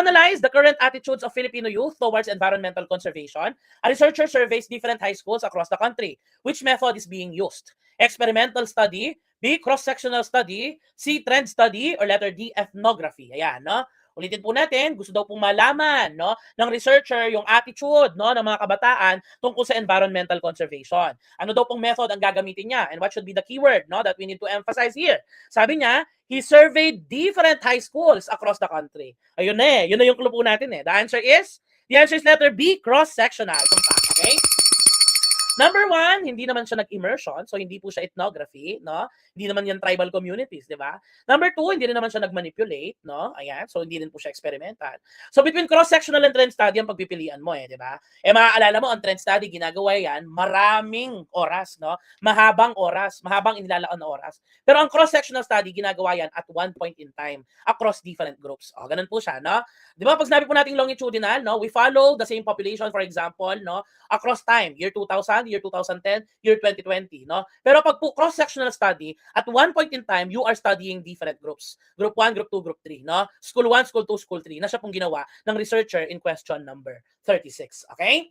analyze the current attitudes of Filipino youth towards environmental conservation, a researcher surveys different high schools across the country. Which method is being used? Experimental study, B, cross-sectional study, C, trend study, or letter D, ethnography. Ayan, no? Ulitin po natin, gusto daw pong malaman, no, ng researcher yung attitude, no, ng mga kabataan tungkol sa environmental conservation. Ano daw pong method ang gagamitin niya, and what should be the keyword, no, that we need to emphasize here? Sabi niya, he surveyed different high schools across the country. Ayun na yun na yung clue po natin eh. The answer is letter B, cross-sectional. Okay? Number 1, hindi naman siya nag-immersion, so hindi po siya ethnography, no? Hindi naman yan tribal communities, di ba? Number 2, hindi rin naman siya nag-manipulate, no? Ayan, so hindi rin po siya experimental. So between cross-sectional and trend study ang pagpipilian mo di ba? Maaalala mo, ang trend study, ginagawa yan, maraming oras, no? Mahabang inilalaan na oras. Pero ang cross-sectional study, ginagawa yan at one point in time, across different groups. O, ganun po siya, no? Di ba, pag sinabi po nating longitudinal, no? We follow the same population, for example, no? Across time, year 2000, year 2010, year 2020, no? Pero pag po cross-sectional study, at one point in time, you are studying different groups. Group 1, Group 2, Group 3, no? School 1, School 2, School 3, na siya pong ginawa ng researcher in question number 36, okay?